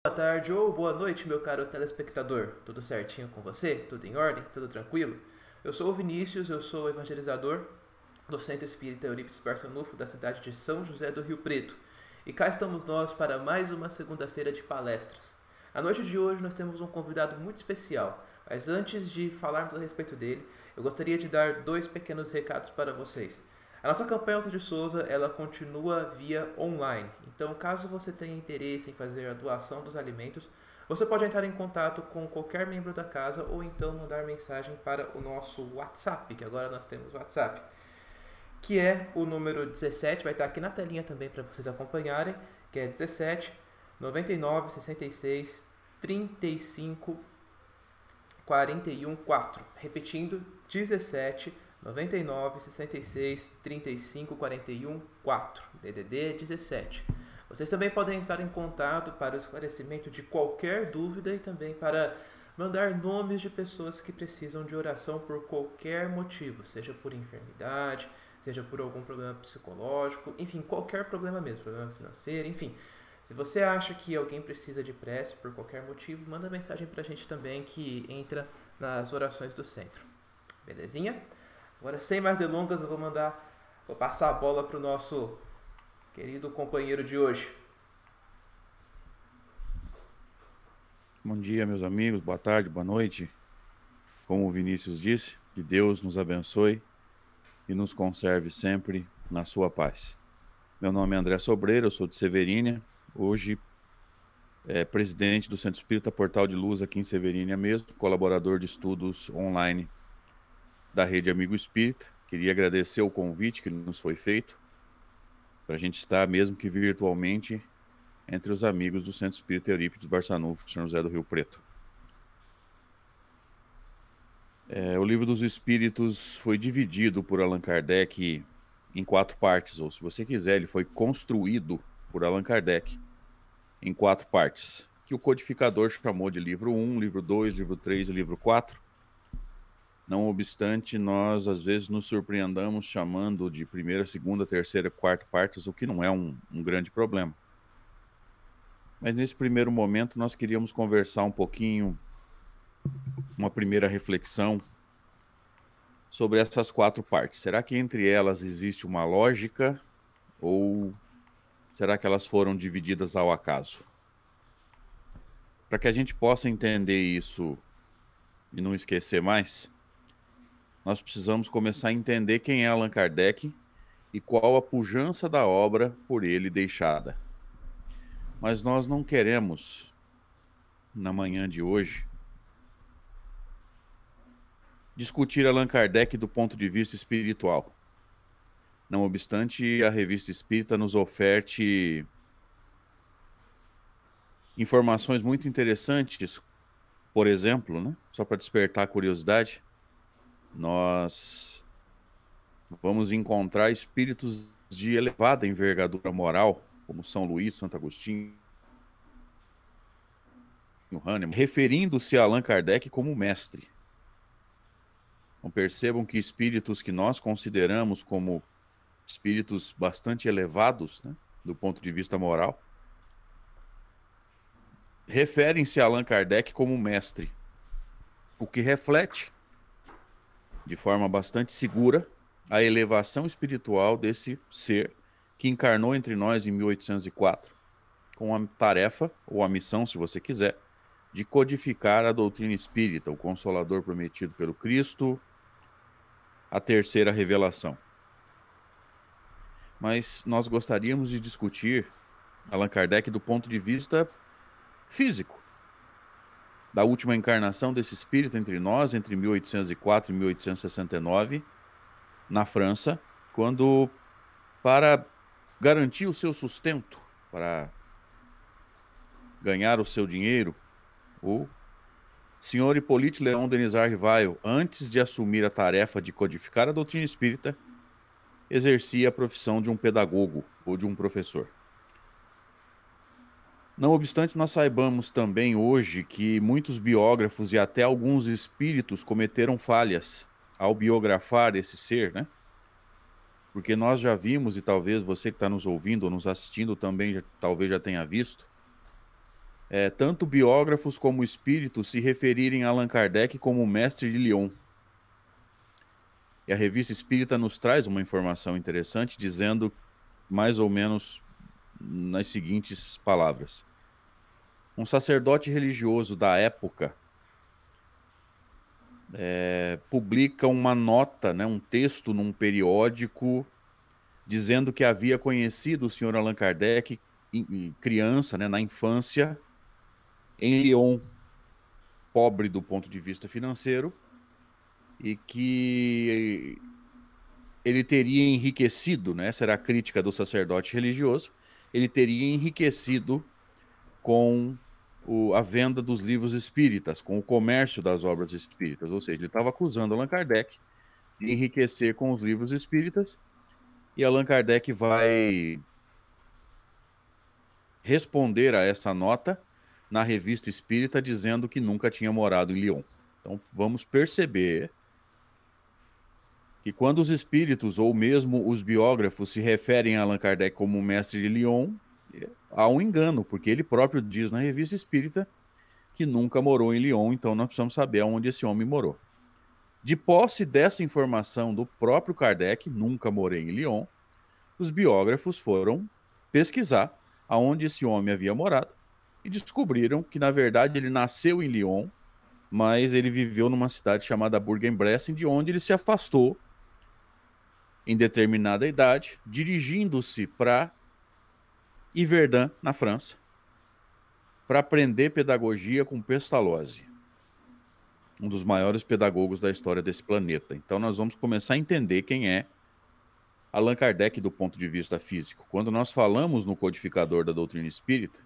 Boa tarde ou boa noite, meu caro telespectador. Tudo certinho com você? Tudo em ordem? Tudo tranquilo? Eu sou o Vinícius, eu sou o evangelizador do Centro Espírita Eurípides Barçanufo, da cidade de São José do Rio Preto. E cá estamos nós para mais uma segunda-feira de palestras. A noite de hoje nós temos um convidado muito especial, mas antes de falarmos a respeito dele, eu gostaria de dar dois pequenos recados para vocês. A nossa campanha Alta de Souza, ela continua via online. Então, caso você tenha interesse em fazer a doação dos alimentos, você pode entrar em contato com qualquer membro da casa ou então mandar mensagem para o nosso WhatsApp, que agora nós temos WhatsApp, que é o número 17, vai estar aqui na telinha também para vocês acompanharem, que é 17 99 66 35 41 4. Repetindo, 17 99 66 35 41 4. DDD 17. Vocês também podem entrar em contato para o esclarecimento de qualquer dúvida e também para mandar nomes de pessoas que precisam de oração por qualquer motivo, seja por enfermidade, seja por algum problema psicológico, enfim, qualquer problema mesmo, problema financeiro, enfim. Se você acha que alguém precisa de prece por qualquer motivo, manda mensagem pra gente também que entra nas orações do centro. Belezinha? Agora, sem mais delongas, eu vou passar a bola pro nosso querido companheiro de hoje. Bom dia, meus amigos, boa tarde, boa noite. Como o Vinícius disse, que Deus nos abençoe e nos conserve sempre na sua paz. Meu nome é André Sobreira, eu sou de Severínia, hoje presidente do Centro Espírita Portal de Luz aqui em Severínia mesmo, colaborador de estudos online da Rede Amigo Espírita. Queria agradecer o convite que nos foi feito para a gente estar, mesmo que virtualmente, entre os amigos do Centro Espírita Eurípides Barçanufo, São José do Rio Preto. O Livro dos Espíritos foi dividido por Allan Kardec em 4 partes, ou se você quiser, ele foi construído por Allan Kardec em 4 partes, que o codificador chamou de livro 1, livro 2, livro 3 e livro 4. Não obstante, nós às vezes nos surpreendamos chamando de primeira, segunda, terceira, quarta partes, o que não é um grande problema. Mas nesse primeiro momento nós queríamos conversar um pouquinho, uma primeira reflexão sobre essas 4 partes. Será que entre elas existe uma lógica ou será que elas foram divididas ao acaso? Para que a gente possa entender isso e não esquecer mais, nós precisamos começar a entender quem é Allan Kardec e qual a pujança da obra por ele deixada. Mas nós não queremos, na manhã de hoje, discutir Allan Kardec do ponto de vista espiritual. Não obstante, a Revista Espírita nos oferte informações muito interessantes. Por exemplo, né, só para despertar a curiosidade, nós vamos encontrar espíritos de elevada envergadura moral, como São Luís, Santo Agostinho, Hahnemann, referindo-se a Allan Kardec como mestre. Então percebam que espíritos que nós consideramos como espíritos bastante elevados, né, do ponto de vista moral, referem-se a Allan Kardec como mestre, o que reflete, de forma bastante segura, a elevação espiritual desse ser que encarnou entre nós em 1804, com a tarefa, ou a missão, se você quiser, de codificar a doutrina espírita, o Consolador prometido pelo Cristo, a terceira revelação. Mas nós gostaríamos de discutir Allan Kardec do ponto de vista físico, da última encarnação desse espírito entre nós, entre 1804 e 1869, na França, quando, para garantir o seu sustento, para ganhar o seu dinheiro, o senhor Hippolyte Léon Denisard Rivail, antes de assumir a tarefa de codificar a doutrina espírita, exercia a profissão de um pedagogo ou de um professor. Não obstante, nós saibamos também hoje que muitos biógrafos e até alguns espíritos cometeram falhas ao biografar esse ser, né? Porque nós já vimos, e talvez você que está nos ouvindo ou nos assistindo também talvez já tenha visto, tanto biógrafos como espíritos se referirem a Allan Kardec como mestre de Lyon. E a Revista Espírita nos traz uma informação interessante, dizendo mais ou menos nas seguintes palavras. Um sacerdote religioso da época publica uma nota, né, um texto num periódico, dizendo que havia conhecido o senhor Allan Kardec, criança, né, na infância, em Lyon, pobre do ponto de vista financeiro, e que ele teria enriquecido, né, essa era a crítica do sacerdote religioso, ele teria enriquecido com a venda dos livros espíritas, com o comércio das obras espíritas, ou seja, ele estava acusando Allan Kardec de enriquecer com os livros espíritas, e Allan Kardec vai responder a essa nota na Revista Espírita, dizendo que nunca tinha morado em Lyon. Então vamos perceber que quando os espíritos ou mesmo os biógrafos se referem a Allan Kardec como mestre de Lyon, há um engano, porque ele próprio diz na Revista Espírita que nunca morou em Lyon, então nós precisamos saber aonde esse homem morou. De posse dessa informação do próprio Kardec, nunca morei em Lyon, os biógrafos foram pesquisar aonde esse homem havia morado e descobriram que, na verdade, ele nasceu em Lyon, mas ele viveu numa cidade chamada Bourg-en-Bresse, de onde ele se afastou em determinada idade, dirigindo-se para Yverdun, na França, para aprender pedagogia com Pestalozzi, um dos maiores pedagogos da história desse planeta. Então nós vamos começar a entender quem é Allan Kardec do ponto de vista físico. Quando nós falamos no codificador da doutrina espírita,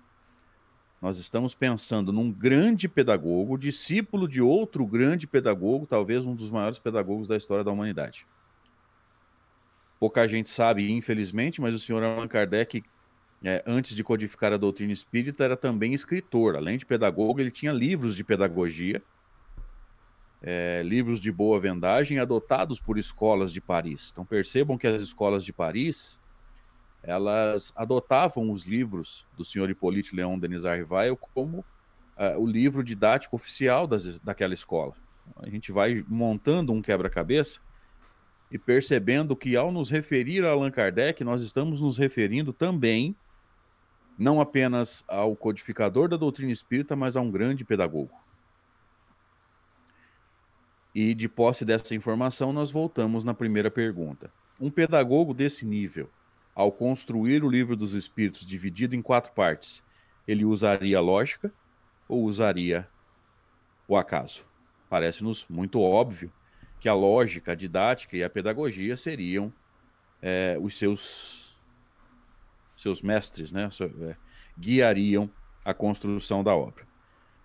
nós estamos pensando num grande pedagogo, discípulo de outro grande pedagogo, talvez um dos maiores pedagogos da história da humanidade. Pouca gente sabe, infelizmente, mas o senhor Allan Kardec, antes de codificar a doutrina espírita, era também escritor. Além de pedagogo, ele tinha livros de pedagogia, livros de boa vendagem, adotados por escolas de Paris. Então percebam que as escolas de Paris, elas adotavam os livros do senhor Hippolyte Léon Denis Rivail como o livro didático oficial daquela escola. A gente vai montando um quebra-cabeça e percebendo que, ao nos referir a Allan Kardec, nós estamos nos referindo também, não apenas ao codificador da doutrina espírita, mas a um grande pedagogo. E, de posse dessa informação, nós voltamos na primeira pergunta. Um pedagogo desse nível, ao construir o Livro dos Espíritos dividido em 4 partes, ele usaria a lógica ou usaria o acaso? Parece-nos muito óbvio que a lógica, a didática e a pedagogia seriam os seus mestres, né? Guiariam a construção da obra.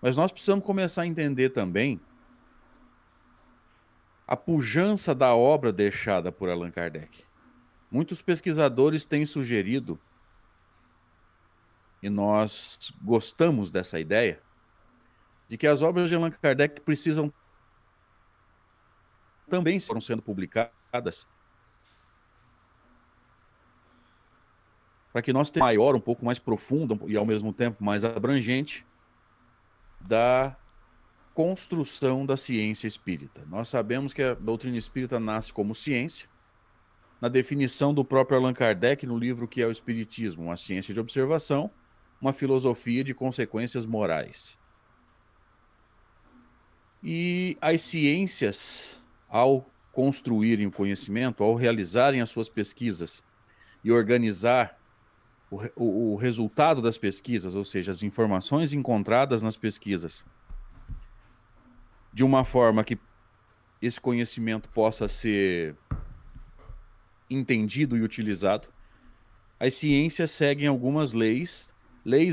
Mas nós precisamos começar a entender também a pujança da obra deixada por Allan Kardec. Muitos pesquisadores têm sugerido, e nós gostamos dessa ideia, de que as obras de Allan Kardec precisam também foram sendo publicadas para que nós tenhamos maior, um pouco mais profundo e ao mesmo tempo mais abrangente da construção da ciência espírita. Nós sabemos que a doutrina espírita nasce como ciência, na definição do próprio Allan Kardec no livro que é o Espiritismo, uma ciência de observação, uma filosofia de consequências morais. E as ciências, ao construírem o conhecimento, ao realizarem as suas pesquisas e organizar o resultado das pesquisas, ou seja, as informações encontradas nas pesquisas, de uma forma que esse conhecimento possa ser entendido e utilizado, as ciências seguem algumas leis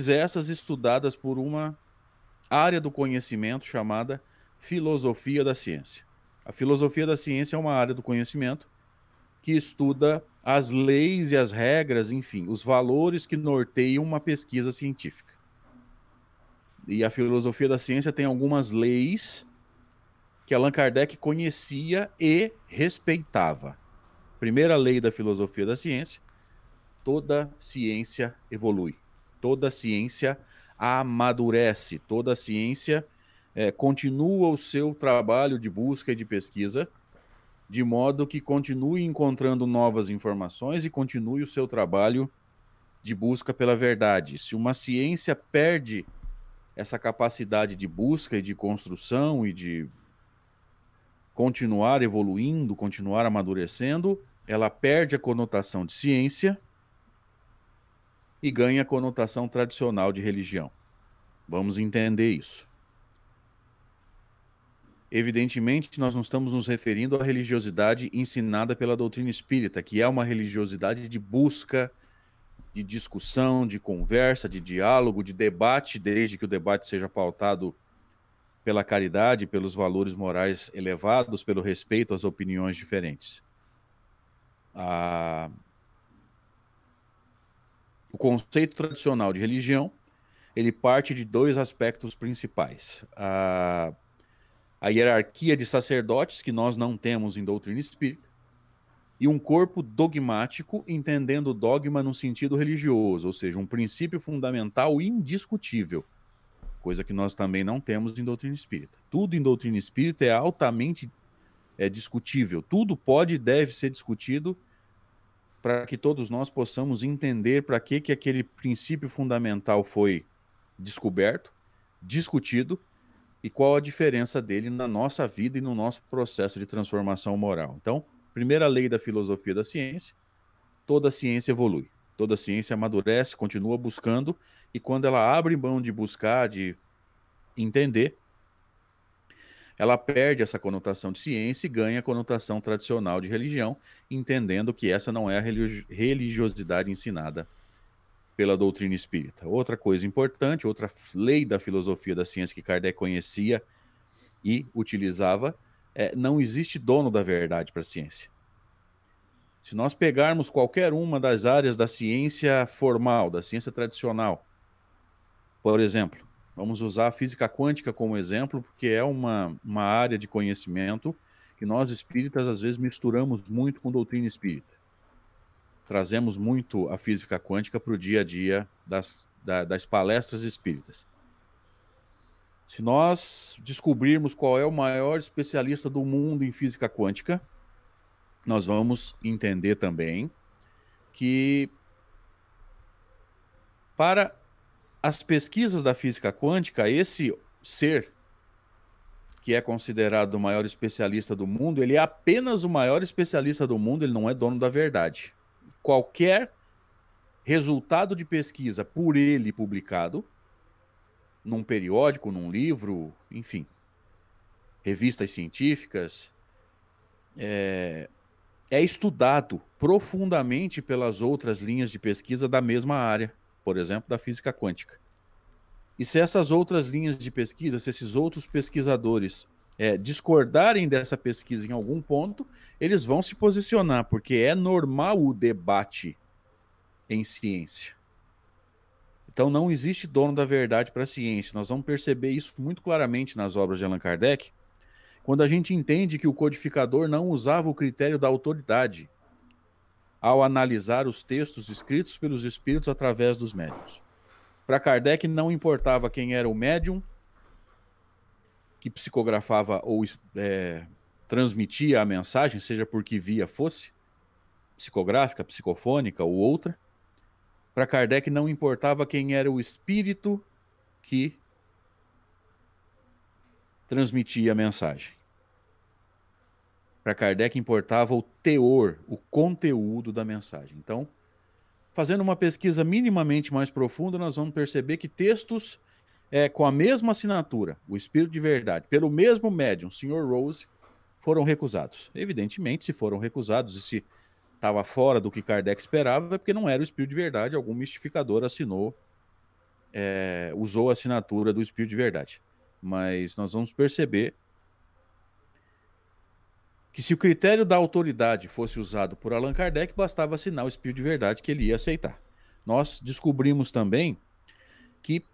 essas estudadas por uma área do conhecimento chamada filosofia da ciência. A filosofia da ciência é uma área do conhecimento que estuda as leis e as regras, enfim, os valores que norteiam uma pesquisa científica. E a filosofia da ciência tem algumas leis que Allan Kardec conhecia e respeitava. Primeira lei da filosofia da ciência: toda ciência evolui. Toda ciência amadurece. Toda a ciência continua o seu trabalho de busca e de pesquisa, de modo que continue encontrando novas informações e continue o seu trabalho de busca pela verdade. Se uma ciência perde essa capacidade de busca e de construção e de continuar evoluindo, continuar amadurecendo, ela perde a conotação de ciência e ganha a conotação tradicional de religião. Vamos entender isso. Evidentemente, nós não estamos nos referindo à religiosidade ensinada pela doutrina espírita, que é uma religiosidade de busca, de discussão, de conversa, de diálogo, de debate, desde que o debate seja pautado pela caridade, pelos valores morais elevados, pelo respeito às opiniões diferentes. O conceito tradicional de religião, ele parte de dois aspectos principais. A hierarquia de sacerdotes, que nós não temos em doutrina espírita, e um corpo dogmático, entendendo o dogma no sentido religioso, ou seja, um princípio fundamental indiscutível, coisa que nós também não temos em doutrina espírita. Tudo em doutrina espírita é altamente discutível, tudo pode e deve ser discutido para que todos nós possamos entender para que aquele princípio fundamental foi descoberto, discutido, e qual a diferença dele na nossa vida e no nosso processo de transformação moral. Então, primeira lei da filosofia da ciência, toda ciência evolui, toda ciência amadurece, continua buscando, e quando ela abre mão de buscar, de entender, ela perde essa conotação de ciência e ganha a conotação tradicional de religião, entendendo que essa não é a religiosidade ensinada pela doutrina espírita. Outra coisa importante, outra lei da filosofia da ciência que Kardec conhecia e utilizava, não existe dono da verdade para a ciência. Se nós pegarmos qualquer uma das áreas da ciência formal, da ciência tradicional, por exemplo, vamos usar a física quântica como exemplo, porque é uma área de conhecimento que nós espíritas às vezes misturamos muito com doutrina espírita. Trazemos muito a física quântica para o dia a dia das palestras espíritas. Se nós descobrirmos qual é o maior especialista do mundo em física quântica, nós vamos entender também que para as pesquisas da física quântica, esse ser que é considerado o maior especialista do mundo, ele é apenas o maior especialista do mundo, ele não é dono da verdade. Qualquer resultado de pesquisa por ele publicado, num periódico, num livro, enfim, revistas científicas, é estudado profundamente pelas outras linhas de pesquisa da mesma área, por exemplo, da física quântica. E se essas outras linhas de pesquisa, se esses outros pesquisadores discordarem dessa pesquisa em algum ponto, eles vão se posicionar, porque é normal o debate em ciência. Então não existe dono da verdade para a ciência. Nós vamos perceber isso muito claramente nas obras de Allan Kardec, quando a gente entende que o codificador não usava o critério da autoridade ao analisar os textos escritos pelos espíritos através dos médiuns. Para Kardec não importava quem era o médium que psicografava ou transmitia a mensagem, seja por que via fosse, psicográfica, psicofônica ou outra. Para Kardec não importava quem era o espírito que transmitia a mensagem. Para Kardec importava o teor, o conteúdo da mensagem. Então, fazendo uma pesquisa minimamente mais profunda, nós vamos perceber que textos com a mesma assinatura, o Espírito de Verdade, pelo mesmo médium, Sr. Rose, foram recusados. Evidentemente, se foram recusados e se estava fora do que Kardec esperava, é porque não era o Espírito de Verdade, algum mistificador assinou, usou a assinatura do Espírito de Verdade. Mas nós vamos perceber que se o critério da autoridade fosse usado por Allan Kardec, bastava assinar o Espírito de Verdade que ele ia aceitar. Nós descobrimos também que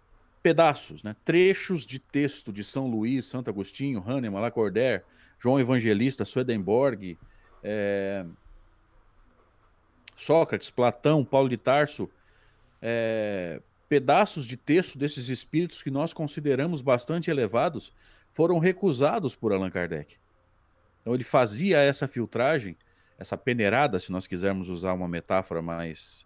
pedaços, trechos de texto de São Luís, Santo Agostinho, Hahnemann, Lacordaire, João Evangelista, Swedenborg, Sócrates, Platão, Paulo de Tarso, pedaços de texto desses espíritos que nós consideramos bastante elevados foram recusados por Allan Kardec. Então ele fazia essa filtragem, essa peneirada, se nós quisermos usar uma metáfora mais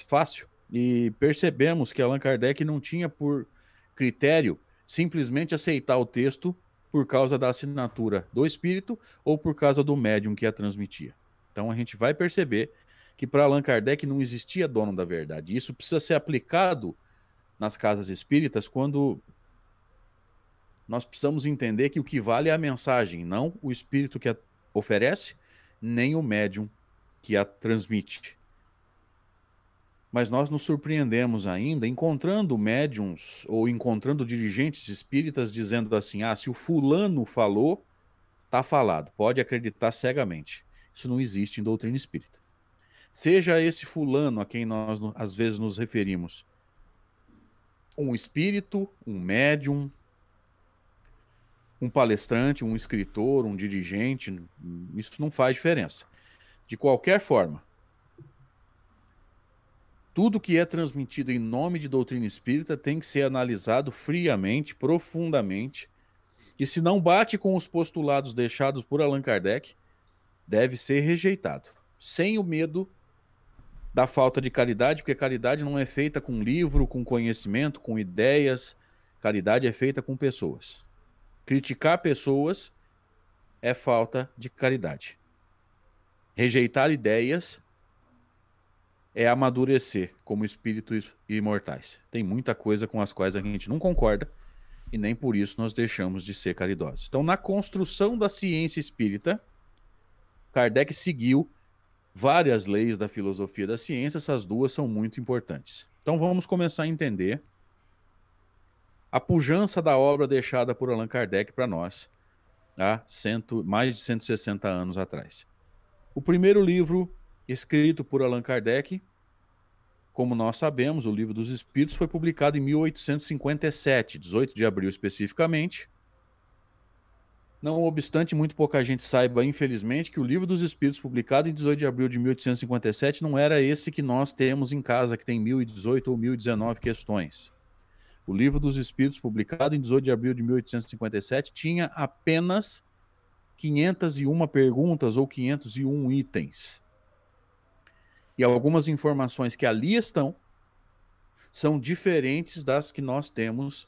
fácil, e percebemos que Allan Kardec não tinha por critério simplesmente aceitar o texto por causa da assinatura do espírito ou por causa do médium que a transmitia. Então a gente vai perceber que para Allan Kardec não existia dono da verdade. Isso precisa ser aplicado nas casas espíritas quando nós precisamos entender que o que vale é a mensagem, não o espírito que a oferece, nem o médium que a transmite. Mas nós nos surpreendemos ainda encontrando médiums ou encontrando dirigentes espíritas dizendo assim: ah, se o fulano falou, tá falado, pode acreditar cegamente. Isso não existe em doutrina espírita. Seja esse fulano a quem nós às vezes nos referimos um espírito, um médium, um palestrante, um escritor, um dirigente, isso não faz diferença. De qualquer forma, tudo que é transmitido em nome de doutrina espírita tem que ser analisado friamente, profundamente, e se não bate com os postulados deixados por Allan Kardec, deve ser rejeitado, sem o medo da falta de caridade, porque caridade não é feita com livro, com conhecimento, com ideias, caridade é feita com pessoas. Criticar pessoas é falta de caridade. Rejeitar ideias é amadurecer como espíritos imortais. Tem muita coisa com as quais a gente não concorda e nem por isso nós deixamos de ser caridosos. Então, na construção da ciência espírita, Kardec seguiu várias leis da filosofia da ciência, essas duas são muito importantes. Então, vamos começar a entender a pujança da obra deixada por Allan Kardec para nós, há mais de 160 anos atrás. O primeiro livro escrito por Allan Kardec, como nós sabemos, o Livro dos Espíritos, foi publicado em 1857, 18 de abril especificamente. Não obstante, muito pouca gente saiba, infelizmente, que o Livro dos Espíritos, publicado em 18 de abril de 1857, não era esse que nós temos em casa, que tem 1018 ou 1019 questões. O Livro dos Espíritos, publicado em 18 de abril de 1857, tinha apenas 501 perguntas ou 501 itens. E algumas informações que ali estão são diferentes das que nós temos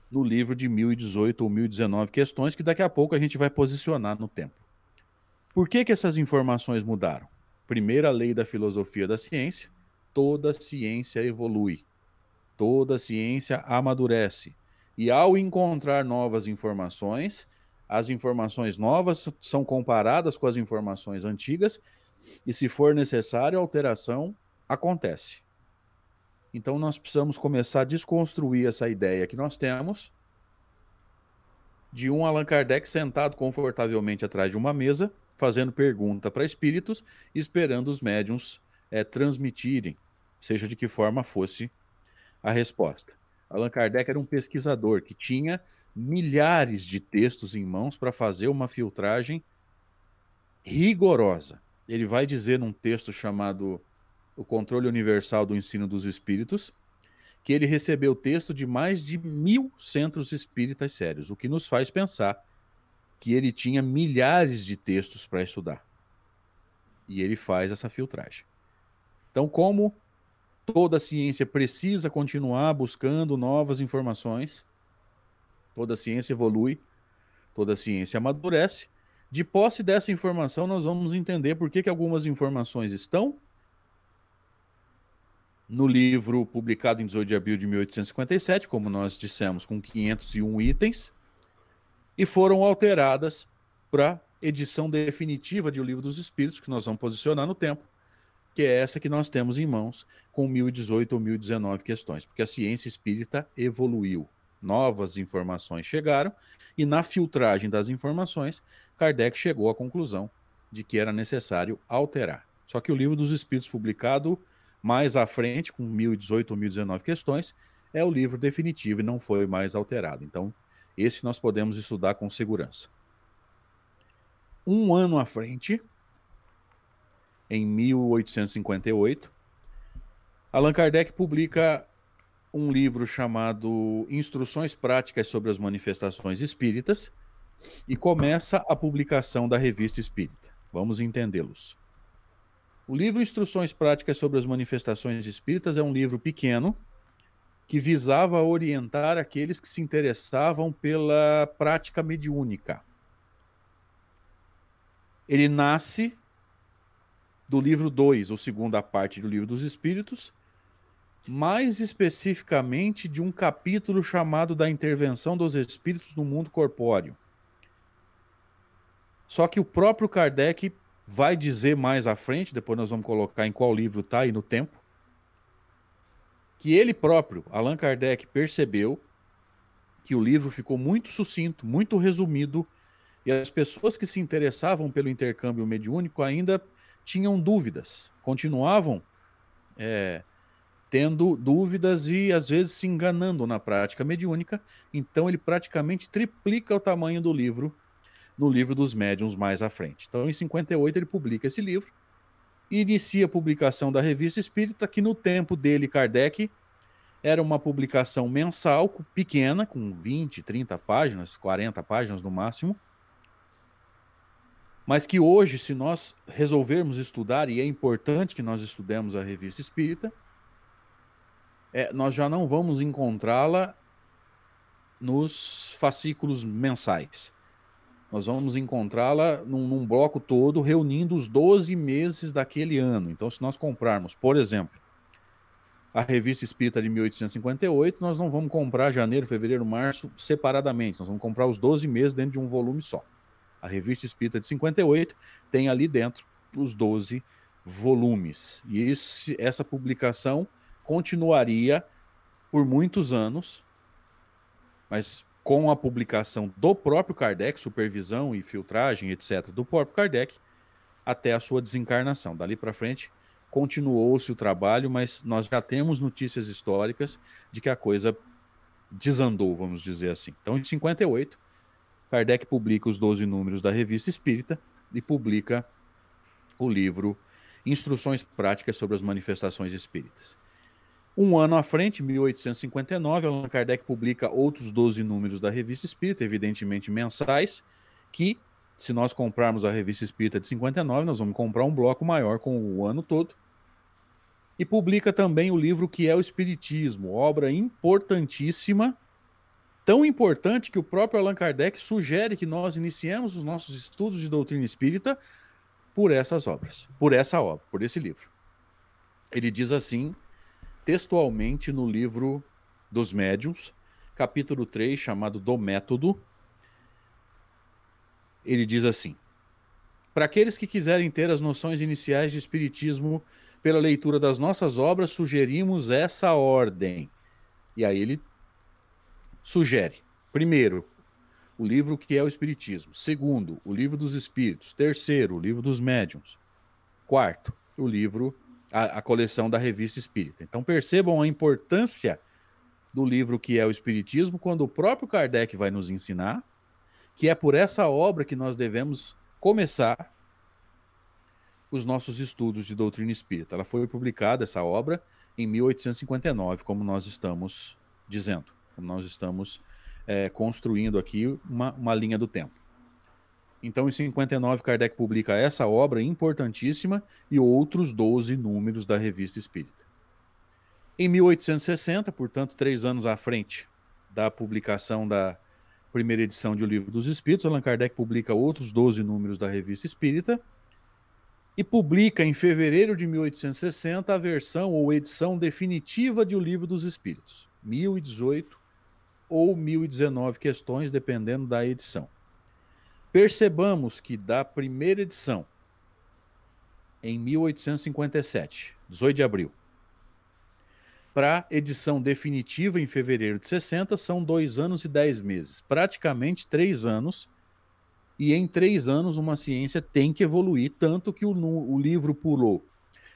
no livro de 1018 ou 1019 questões, que daqui a pouco a gente vai posicionar no tempo. Por que essas informações mudaram? Primeira lei da filosofia da ciência: toda ciência evolui, toda ciência amadurece. E ao encontrar novas informações, as informações novas são comparadas com as informações antigas e, se for necessário, a alteração acontece. Então nós precisamos começar a desconstruir essa ideia que nós temos de um Allan Kardec sentado confortavelmente atrás de uma mesa, fazendo pergunta para espíritos, esperando os médiuns transmitirem, seja de que forma fosse a resposta. Allan Kardec era um pesquisador que tinha milhares de textos em mãos para fazer uma filtragem rigorosa. Ele vai dizer num texto chamado O Controle Universal do Ensino dos Espíritos, que ele recebeu texto de mais de 1000 centros espíritas sérios, o que nos faz pensar que ele tinha milhares de textos para estudar. E ele faz essa filtragem. Então, como toda ciência precisa continuar buscando novas informações, toda ciência evolui, toda ciência amadurece, de posse dessa informação nós vamos entender por que algumas informações estão no livro publicado em 18 de abril de 1857, como nós dissemos, com 501 itens, e foram alteradas para edição definitiva de O Livro dos Espíritos, que nós vamos posicionar no tempo, que é essa que nós temos em mãos, com 1018 ou 1019 questões, porque a ciência espírita evoluiu, novas informações chegaram, e na filtragem das informações, Kardec chegou à conclusão de que era necessário alterar. Só que o Livro dos Espíritos, publicado mais à frente, com 1018 ou 1019 questões, é o livro definitivo e não foi mais alterado. Então, esse nós podemos estudar com segurança. Um ano à frente, em 1858, Allan Kardec publica um livro chamado Instruções Práticas sobre as Manifestações Espíritas e começa a publicação da Revista Espírita. Vamos entendê-los. O livro Instruções Práticas sobre as Manifestações Espíritas é um livro pequeno que visava orientar aqueles que se interessavam pela prática mediúnica. Ele nasce do livro 2, ou segunda parte do Livro dos Espíritos, mais especificamente de um capítulo chamado da intervenção dos espíritos no mundo corpóreo. Só que o próprio Kardec vai dizer mais à frente, depois nós vamos colocar em qual livro está aí no tempo, que ele próprio, Allan Kardec, percebeu que o livro ficou muito sucinto, muito resumido, e as pessoas que se interessavam pelo intercâmbio mediúnico ainda tinham dúvidas, continuavam tendo dúvidas e às vezes se enganando na prática mediúnica. Então ele praticamente triplica o tamanho do livro no Livro dos Médiuns mais à frente. Então em 58 ele publica esse livro e inicia a publicação da Revista Espírita, que no tempo dele, Kardec, era uma publicação mensal, pequena, com 20, 30 páginas, 40 páginas no máximo, mas que hoje, se nós resolvermos estudar, e é importante que nós estudemos a Revista Espírita, nós já não vamos encontrá-la nos fascículos mensais. Nós vamos encontrá-la num bloco todo, reunindo os 12 meses daquele ano. Então, se nós comprarmos, por exemplo, a Revista Espírita de 1858, nós não vamos comprar janeiro, fevereiro, março separadamente. Nós vamos comprar os 12 meses dentro de um volume só. A Revista Espírita de 58 tem ali dentro os 12 volumes. E essa publicação continuaria por muitos anos, mas com a publicação do próprio Kardec, supervisão e filtragem, etc., do próprio Kardec, até a sua desencarnação. Dali para frente, continuou-se o trabalho, mas nós já temos notícias históricas de que a coisa desandou, vamos dizer assim. Então, em 58, Kardec publica os 12 números da Revista Espírita e publica o livro Instruções Práticas sobre as Manifestações Espíritas. Um ano à frente, 1859, Allan Kardec publica outros 12 números da Revista Espírita, evidentemente mensais, que, se nós comprarmos a Revista Espírita de 59, nós vamos comprar um bloco maior com o ano todo. E publica também o livro Que é o Espiritismo, obra importantíssima, tão importante que o próprio Allan Kardec sugere que nós iniciemos os nossos estudos de doutrina espírita por essas obras, por essa obra, por esse livro. Ele diz assim, textualmente no Livro dos Médiuns, capítulo 3, chamado Do Método, ele diz assim: para aqueles que quiserem ter as noções iniciais de espiritismo pela leitura das nossas obras, sugerimos essa ordem. E aí ele sugere, primeiro, o livro Que é o Espiritismo. Segundo, o Livro dos Espíritos. Terceiro, o Livro dos Médiuns. Quarto, o livro, a coleção da Revista Espírita. Então percebam a importância do livro Que é o Espiritismo, quando o próprio Kardec vai nos ensinar que é por essa obra que nós devemos começar os nossos estudos de doutrina espírita. Ela foi publicada, essa obra, em 1859, como nós estamos dizendo, como nós estamos construindo aqui uma linha do tempo. Então, em 59, Kardec publica essa obra importantíssima e outros 12 números da Revista Espírita. Em 1860, portanto, 3 anos à frente da publicação da primeira edição de O Livro dos Espíritos, Allan Kardec publica outros 12 números da Revista Espírita e publica em fevereiro de 1860 a versão ou edição definitiva de O Livro dos Espíritos, 1018 ou 1019 questões, dependendo da edição. Percebamos que da primeira edição, em 1857, 18 de abril, para a edição definitiva em fevereiro de 60, são 2 anos e 10 meses, praticamente 3 anos, e em 3 anos uma ciência tem que evoluir, tanto que o livro pulou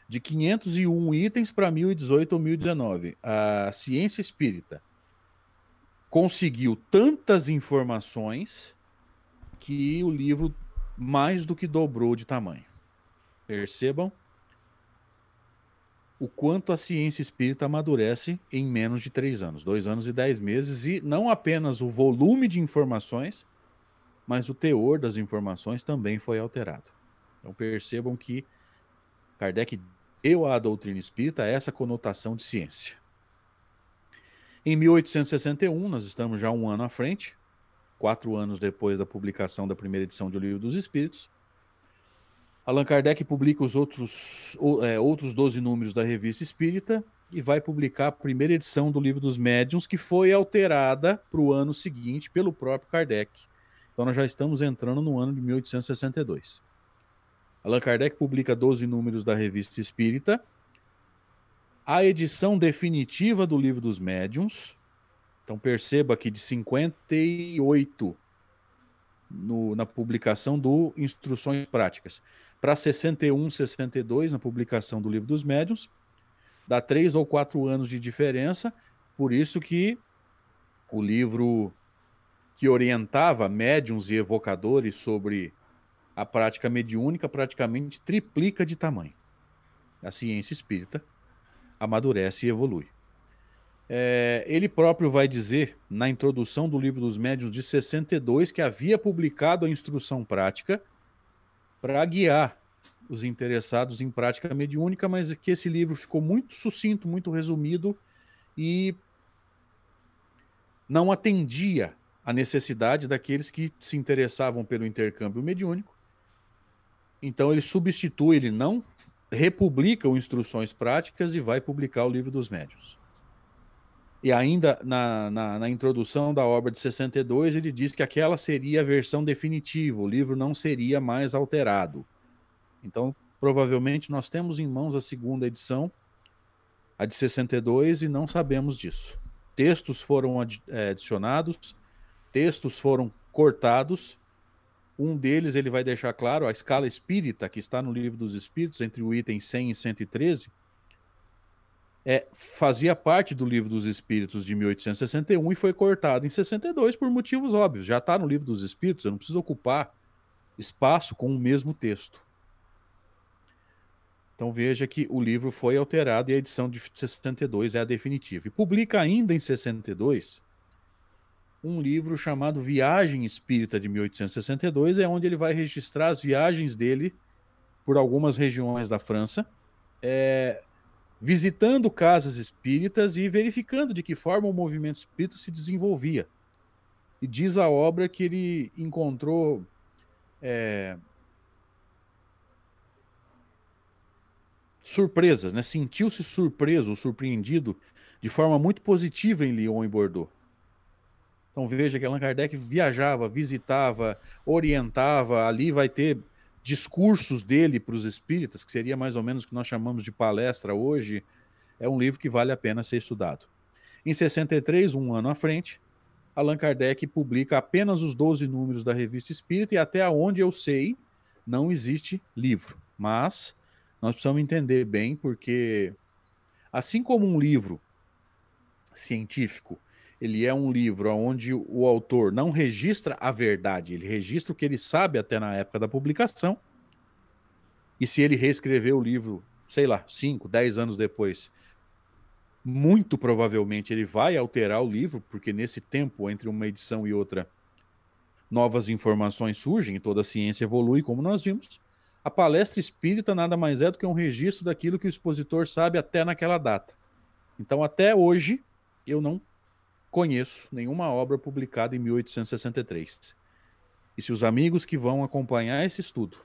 de 501 itens para 1018 ou 1019. A ciência espírita conseguiu tantas informações que o livro mais do que dobrou de tamanho. Percebam o quanto a ciência espírita amadurece em menos de 3 anos, 2 anos e 10 meses, e não apenas o volume de informações, mas o teor das informações também foi alterado. Então percebam que Kardec deu à doutrina espírita essa conotação de ciência. Em 1861, nós estamos já um ano à frente, 4 anos depois da publicação da primeira edição do Livro dos Espíritos, Allan Kardec publica os outros 12 números da Revista Espírita e vai publicar a primeira edição do Livro dos Médiuns, que foi alterada para o ano seguinte pelo próprio Kardec. Então nós já estamos entrando no ano de 1862. Allan Kardec publica 12 números da Revista Espírita, a edição definitiva do Livro dos Médiuns. Então perceba que de 58 na publicação do Instruções Práticas para 61, 62 na publicação do Livro dos Médiuns, dá 3 ou 4 anos de diferença, por isso que o livro que orientava médiuns e evocadores sobre a prática mediúnica praticamente triplica de tamanho. A ciência espírita amadurece e evolui. Ele próprio vai dizer, na introdução do Livro dos Médiuns de 62, que havia publicado a instrução prática para guiar os interessados em prática mediúnica, mas que esse livro ficou muito sucinto, muito resumido e não atendia a necessidade daqueles que se interessavam pelo intercâmbio mediúnico. Então ele substitui, ele não republica o Instruções Práticas e vai publicar o Livro dos Médiuns. E ainda na introdução da obra de 62, ele diz que aquela seria a versão definitiva, o livro não seria mais alterado. Então, provavelmente, nós temos em mãos a segunda edição, a de 62, e não sabemos disso. Textos foram adicionados, textos foram cortados. Um deles ele vai deixar claro, a escala espírita, que está no Livro dos Espíritos, entre o item 100 e 113, fazia parte do Livro dos Espíritos de 1861 e foi cortado em 62 por motivos óbvios. Já está no Livro dos Espíritos, eu não preciso ocupar espaço com o mesmo texto. Então veja que o livro foi alterado e a edição de 62 é a definitiva. E publica ainda em 62 um livro chamado Viagem Espírita de 1862, onde ele vai registrar as viagens dele por algumas regiões da França, visitando casas espíritas e verificando de que forma o movimento espírita se desenvolvia. E diz a obra que ele encontrou surpresas, né? Sentiu-se surpreso ou surpreendido de forma muito positiva em Lyon e Bordeaux. Então veja que Allan Kardec viajava, visitava, orientava, ali vai ter discursos dele para os espíritas, que seria mais ou menos o que nós chamamos de palestra hoje. É um livro que vale a pena ser estudado. Em 63, um ano à frente, Allan Kardec publica apenas os 12 números da Revista Espírita e até onde eu sei, não existe livro. Mas nós precisamos entender bem, porque assim como um livro científico, ele é um livro onde o autor não registra a verdade, ele registra o que ele sabe até na época da publicação, e se ele reescrever o livro, sei lá, 5, 10 anos depois, muito provavelmente ele vai alterar o livro, porque nesse tempo, entre uma edição e outra, novas informações surgem e toda a ciência evolui, como nós vimos. A palestra espírita nada mais é do que um registro daquilo que o expositor sabe até naquela data. Então, até hoje, eu não conheço nenhuma obra publicada em 1863. E se os amigos que vão acompanhar esse estudo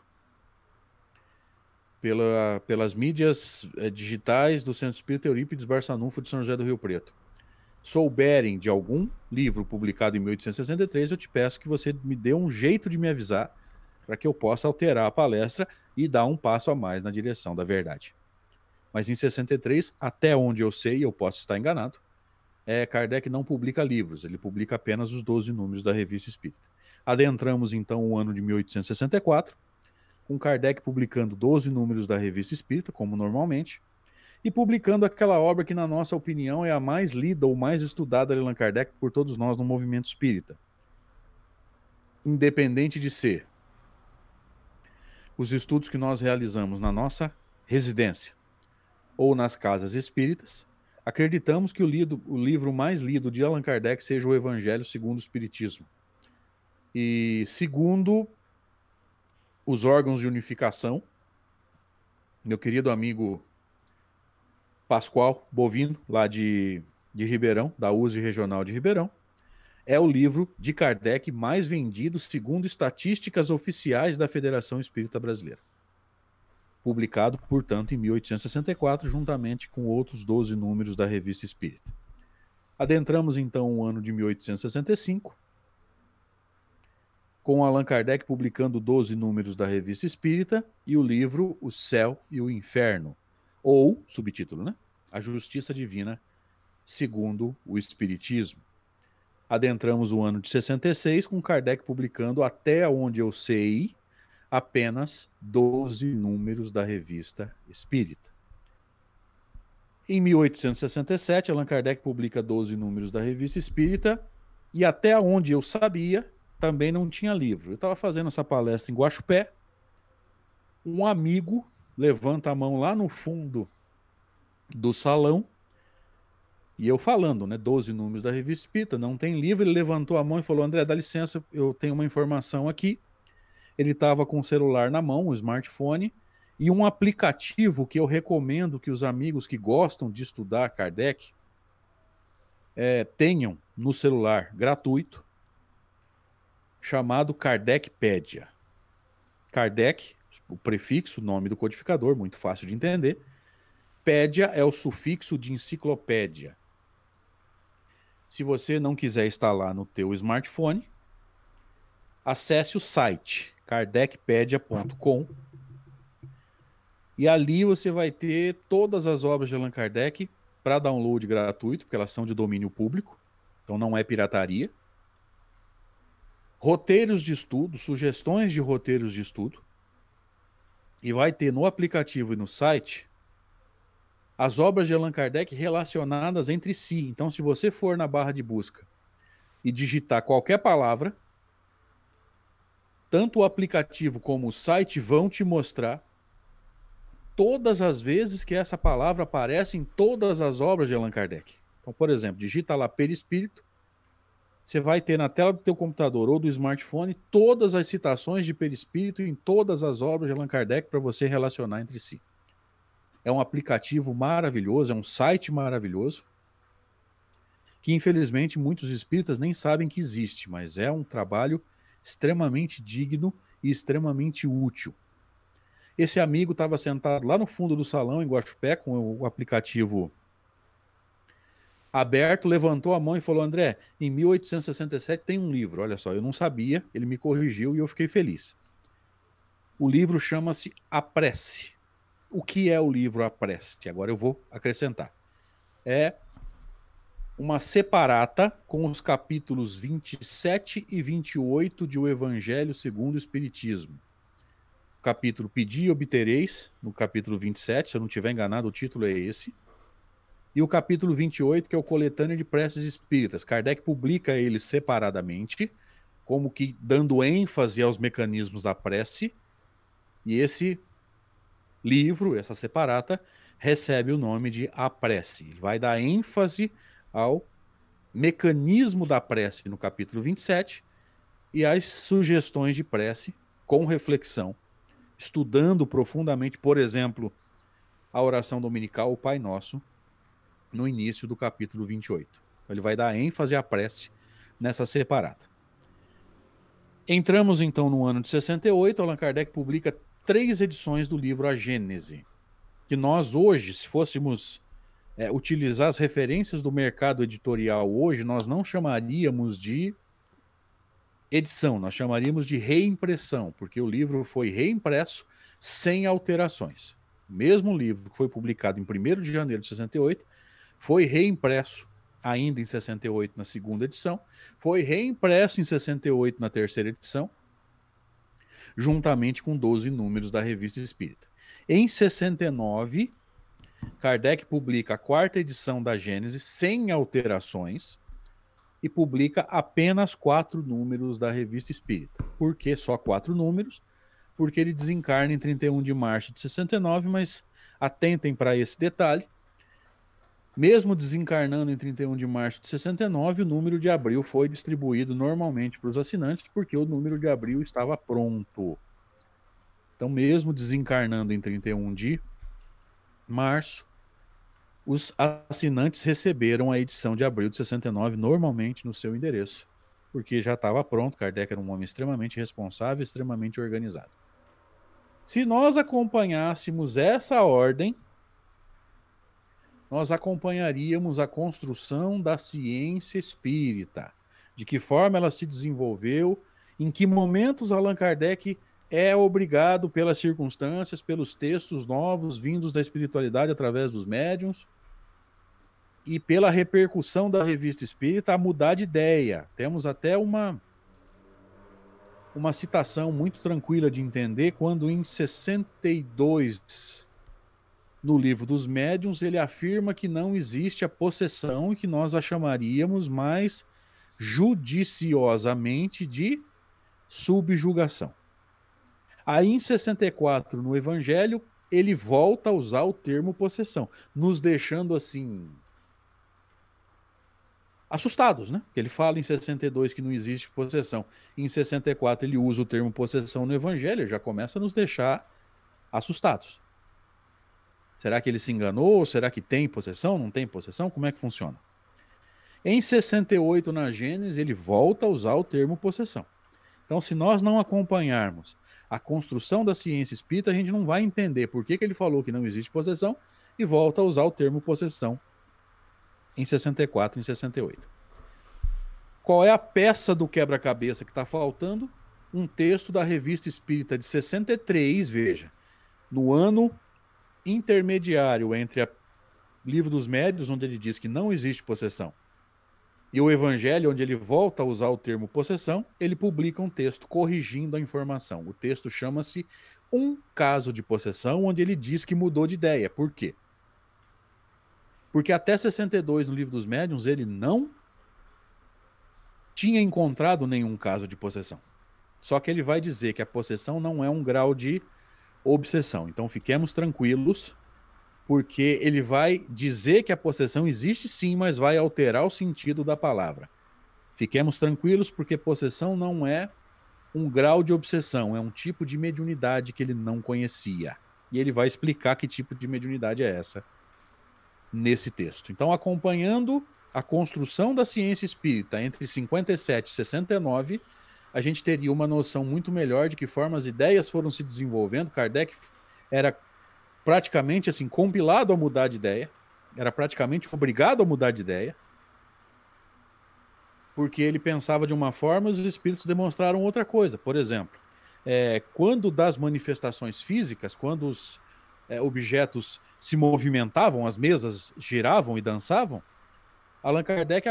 pelas mídias digitais do Centro Espírita Eurípides Barçanufo de São José do Rio Preto souberem de algum livro publicado em 1863, eu te peço que você me dê um jeito de me avisar para que eu possa alterar a palestra e dar um passo a mais na direção da verdade. Mas em 63, até onde eu sei, eu posso estar enganado, Kardec não publica livros, ele publica apenas os 12 números da Revista Espírita. Adentramos então o ano de 1864, com Kardec publicando 12 números da Revista Espírita, como normalmente, e publicando aquela obra que, na nossa opinião, é a mais lida ou mais estudada de Allan Kardec por todos nós no movimento espírita. Independente de ser os estudos que nós realizamos na nossa residência, ou nas casas espíritas, acreditamos que o livro mais lido de Allan Kardec seja o Evangelho segundo o Espiritismo. E segundo os órgãos de unificação, meu querido amigo Pascoal Bovino, lá de Ribeirão, da USE Regional de Ribeirão, é o livro de Kardec mais vendido segundo estatísticas oficiais da Federação Espírita Brasileira. Publicado, portanto, em 1864, juntamente com outros 12 números da Revista Espírita. Adentramos, então, o ano de 1865, com Allan Kardec publicando 12 números da Revista Espírita e o livro O Céu e o Inferno, ou, subtítulo, né? A Justiça Divina segundo o Espiritismo. Adentramos o ano de 66, com Kardec publicando, até onde eu sei, apenas 12 números da Revista Espírita. Em 1867, Allan Kardec publica 12 números da Revista Espírita e, até onde eu sabia, também não tinha livro. Eu estava fazendo essa palestra em Guaxupé, um amigo levanta a mão lá no fundo do salão e eu falando, né, 12 números da Revista Espírita, não tem livro. Ele levantou a mão e falou: André, dá licença, eu tenho uma informação aqui. Ele estava com o celular na mão, um smartphone, e um aplicativo que eu recomendo que os amigos que gostam de estudar Kardec tenham no celular, gratuito, chamado Kardecpedia. Kardec, o prefixo, o nome do codificador, muito fácil de entender. Pédia é o sufixo de enciclopédia. Se você não quiser instalar no teu smartphone, acesse o site kardecpedia.com e ali você vai ter todas as obras de Allan Kardec para download gratuito, porque elas são de domínio público, então não é pirataria. Roteiros de estudo, sugestões de roteiros de estudo, e vai ter no aplicativo e no site as obras de Allan Kardec relacionadas entre si. Então, se você for na barra de busca e digitar qualquer palavra, tanto o aplicativo como o site vão te mostrar todas as vezes que essa palavra aparece em todas as obras de Allan Kardec. Então, por exemplo, digita lá perispírito, você vai ter na tela do teu computador ou do smartphone todas as citações de perispírito em todas as obras de Allan Kardec para você relacionar entre si. É um aplicativo maravilhoso, é um site maravilhoso, que infelizmente muitos espíritas nem sabem que existe, mas é um trabalho extremamente digno e extremamente útil. Esse amigo estava sentado lá no fundo do salão, em Guaxupé, com o aplicativo aberto, levantou a mão e falou: André, em 1867 tem um livro. Olha só, eu não sabia, ele me corrigiu e eu fiquei feliz. O livro chama-se A Prece. O que é o livro A Prece? Agora eu vou acrescentar. É uma separata com os capítulos 27 e 28 de O Evangelho segundo o Espiritismo. O capítulo Pedi e Obtereis, no capítulo 27, se eu não estiver enganado, o título é esse. E o capítulo 28, que é o Coletânea de Preces Espíritas. Kardec publica ele separadamente, como que dando ênfase aos mecanismos da prece, e esse livro, essa separata, recebe o nome de A Prece. Ele vai dar ênfase ao mecanismo da prece no capítulo 27 e às sugestões de prece com reflexão, estudando profundamente, por exemplo, a oração dominical, o Pai Nosso, no início do capítulo 28. Então, ele vai dar ênfase à prece nessa separata. Entramos então no ano de 68, Allan Kardec publica 3 edições do livro A Gênese, que nós hoje, se fôssemos utilizar as referências do mercado editorial hoje, nós não chamaríamos de edição, nós chamaríamos de reimpressão, porque o livro foi reimpresso sem alterações. O mesmo livro que foi publicado em 1º de janeiro de 68, foi reimpresso ainda em 68 na 2ª edição, foi reimpresso em 68 na 3ª edição, juntamente com 12 números da Revista Espírita. Em 69, Kardec publica a 4ª edição da Gênese sem alterações e publica apenas 4 números da Revista Espírita. Por que só 4 números? Porque ele desencarna em 31 de março de 69, mas Atentem para esse detalhe. Mesmo desencarnando em 31 de março de 69, o número de abril foi distribuído normalmente para os assinantes, porque o número de abril estava pronto. Então, mesmo desencarnando em 31 de março, os assinantes receberam a edição de abril de 69 normalmente no seu endereço, porque já estava pronto. Kardec era um homem extremamente responsável, extremamente organizado. Se nós acompanhássemos essa ordem, nós acompanharíamos a construção da ciência espírita, de que forma ela se desenvolveu, em que momentos Allan Kardec é obrigado pelas circunstâncias, pelos textos novos vindos da espiritualidade através dos médiuns e pela repercussão da revista espírita a mudar de ideia. Temos até uma citação muito tranquila de entender, quando em 62, no livro dos médiuns, ele afirma que não existe a possessão e que nós a chamaríamos mais judiciosamente de subjugação. Aí em 64, no Evangelho, ele volta a usar o termo possessão, nos deixando assim assustados, né? Porque ele fala em 62 que não existe possessão. Em 64 ele usa o termo possessão no Evangelho, já começa a nos deixar assustados. Será que ele se enganou? Será que tem possessão? Não tem possessão? Como é que funciona? Em 68, na Gênesis, ele volta a usar o termo possessão. Então, se nós não acompanharmos a construção da ciência espírita, a gente não vai entender por que ele falou que não existe possessão e volta a usar o termo possessão em 64 e em 68. Qual é a peça do quebra-cabeça que está faltando? Um texto da Revista Espírita de 63, veja, no ano intermediário entre o Livro dos Médiuns, onde ele diz que não existe possessão, e o Evangelho, onde ele volta a usar o termo possessão, ele publica um texto corrigindo a informação. O texto chama-se Um Caso de Possessão, onde ele diz que mudou de ideia. Por quê? Porque até 62, no Livro dos Médiuns, ele não tinha encontrado nenhum caso de possessão. Só que ele vai dizer que a possessão não é um grau de obsessão. Então fiquemos tranquilos, porque ele vai dizer que a possessão existe sim, mas vai alterar o sentido da palavra. Fiquemos tranquilos, porque possessão não é um grau de obsessão, é um tipo de mediunidade que ele não conhecia. E ele vai explicar que tipo de mediunidade é essa nesse texto. Então, acompanhando a construção da ciência espírita entre 57 e 69, a gente teria uma noção muito melhor de que forma as ideias foram se desenvolvendo. Kardec era praticamente assim compilado a mudar de ideia, era praticamente obrigado a mudar de ideia, porque ele pensava de uma forma e os espíritos demonstraram outra coisa. Por exemplo, quando das manifestações físicas, quando os objetos se movimentavam, as mesas giravam e dançavam, Allan Kardec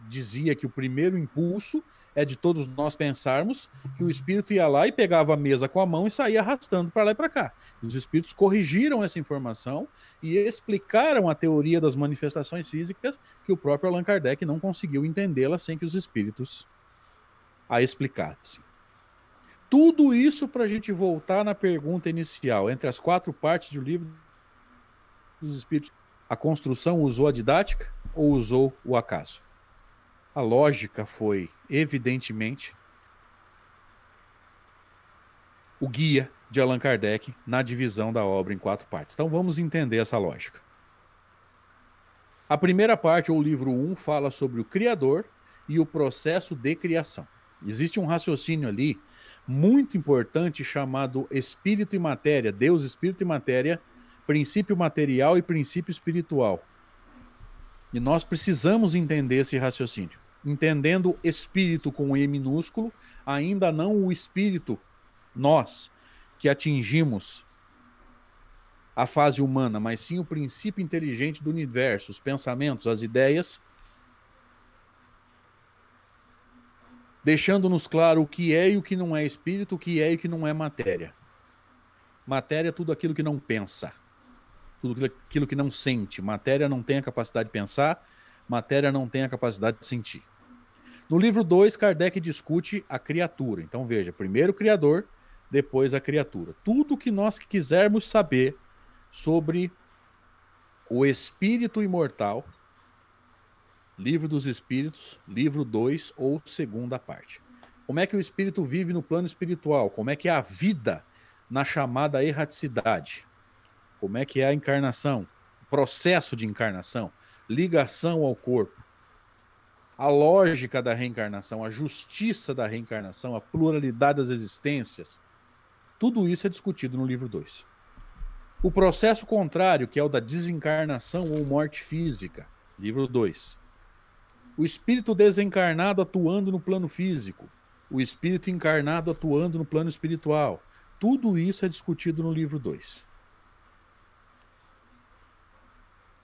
dizia que o primeiro impulso é de todos nós pensarmos que o espírito ia lá e pegava a mesa com a mão e saía arrastando para lá e para cá. Os espíritos corrigiram essa informação e explicaram a teoria das manifestações físicas, que o próprio Allan Kardec não conseguiu entendê-la sem que os espíritos a explicassem. Tudo isso para a gente voltar na pergunta inicial. Entre as 4 partes do livro dos espíritos, a construção usou a didática ou usou o acaso? A lógica foi, evidentemente, o guia de Allan Kardec na divisão da obra em 4 partes. Então vamos entender essa lógica. A primeira parte, ou o livro 1, fala sobre o Criador e o processo de criação. Existe um raciocínio ali muito importante chamado Espírito e Matéria, Deus, Espírito e Matéria, princípio material e princípio espiritual. E nós precisamos entender esse raciocínio. Entendendo espírito com E minúsculo, ainda não o espírito, nós, que atingimos a fase humana, mas sim o princípio inteligente do universo, os pensamentos, as ideias, deixando-nos claro o que é e o que não é espírito, o que é e o que não é matéria. Matéria é tudo aquilo que não pensa, tudo aquilo que não sente. Matéria não tem a capacidade de pensar, matéria não tem a capacidade de sentir. No livro 2, Kardec discute a criatura. Então veja, primeiro o Criador, depois a criatura. Tudo que nós quisermos saber sobre o espírito imortal, Livro dos Espíritos, livro 2 ou segunda parte. Como é que o espírito vive no plano espiritual? Como é que é a vida na chamada erraticidade? Como é que é a encarnação? O processo de encarnação, ligação ao corpo, a lógica da reencarnação, a justiça da reencarnação, a pluralidade das existências. Tudo isso é discutido no livro 2. O processo contrário, que é o da desencarnação ou morte física, livro 2. O espírito desencarnado atuando no plano físico, o espírito encarnado atuando no plano espiritual. Tudo isso é discutido no livro 2.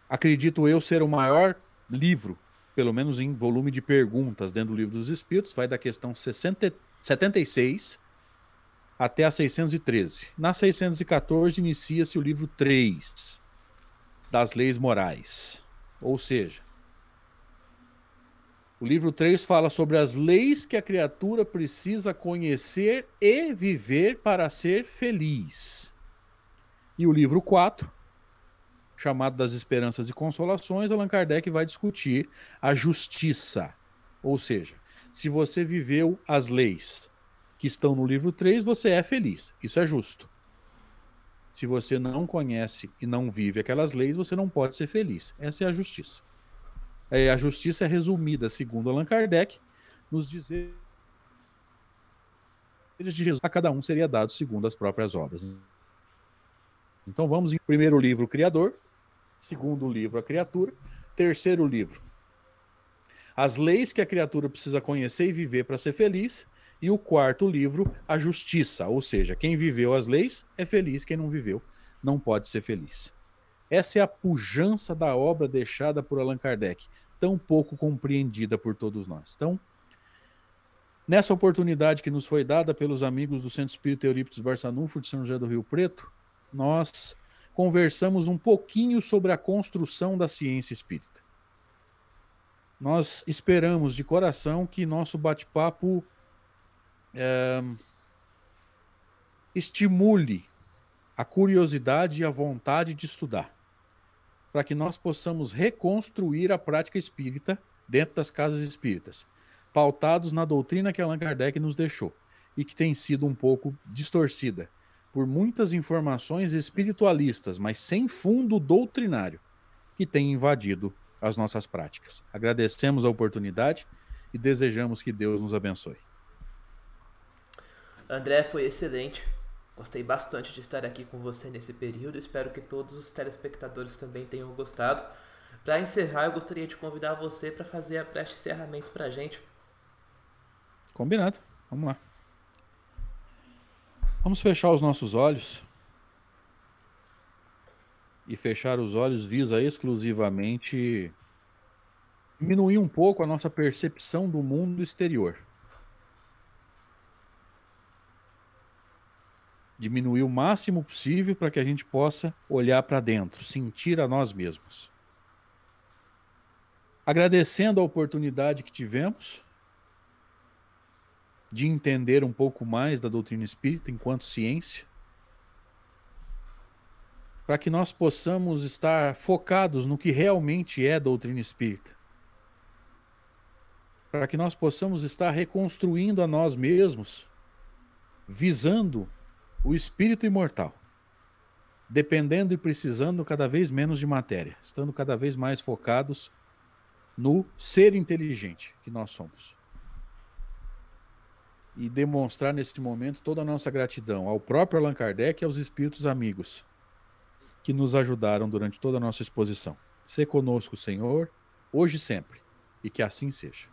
Acredito eu ser o maior livro, pelo menos em volume de perguntas dentro do livro dos Espíritos, vai da questão 76 até a 613. Na 614 inicia-se o livro 3 das leis morais. Ou seja, o livro 3 fala sobre as leis que a criatura precisa conhecer e viver para ser feliz. E o livro 4, chamado das Esperanças e Consolações, Allan Kardec vai discutir a justiça. Ou seja, se você viveu as leis que estão no livro 3, você é feliz. Isso é justo. Se você não conhece e não vive aquelas leis, você não pode ser feliz. Essa é a justiça. A justiça é resumida, segundo Allan Kardec, nos dizeres de Jesus. A cada um seria dado segundo as próprias obras. Então vamos em primeiro livro, o Criador. Segundo livro, a criatura. Terceiro livro, as leis que a criatura precisa conhecer e viver para ser feliz. E o quarto livro, a justiça. Ou seja, quem viveu as leis é feliz, quem não viveu não pode ser feliz. Essa é a pujança da obra deixada por Allan Kardec, tão pouco compreendida por todos nós. Então, nessa oportunidade que nos foi dada pelos amigos do Centro Espírita Eurípides Barçanufo de São José do Rio Preto, nós conversamos um pouquinho sobre a construção da ciência espírita. Nós esperamos de coração que nosso bate-papo estimule a curiosidade e a vontade de estudar, para que nós possamos reconstruir a prática espírita dentro das casas espíritas, pautados na doutrina que Allan Kardec nos deixou e que tem sido um pouco distorcida por muitas informações espiritualistas, mas sem fundo doutrinário, que têm invadido as nossas práticas. Agradecemos a oportunidade e desejamos que Deus nos abençoe. André, foi excelente. Gostei bastante de estar aqui com você nesse período. Espero que todos os telespectadores também tenham gostado. Para encerrar, eu gostaria de convidar você para fazer a prece de encerramento para a gente. Combinado. Vamos lá. Vamos fechar os nossos olhos. E fechar os olhos visa exclusivamente diminuir um pouco a nossa percepção do mundo exterior. Diminuir o máximo possível para que a gente possa olhar para dentro, sentir a nós mesmos. Agradecendo a oportunidade que tivemos de entender um pouco mais da doutrina espírita enquanto ciência, para que nós possamos estar focados no que realmente é doutrina espírita, para que nós possamos estar reconstruindo a nós mesmos, visando o espírito imortal, dependendo e precisando cada vez menos de matéria, estando cada vez mais focados no ser inteligente que nós somos. E demonstrar nesse momento toda a nossa gratidão ao próprio Allan Kardec e aos espíritos amigos que nos ajudaram durante toda a nossa exposição. Sê conosco, Senhor, hoje e sempre, e que assim seja.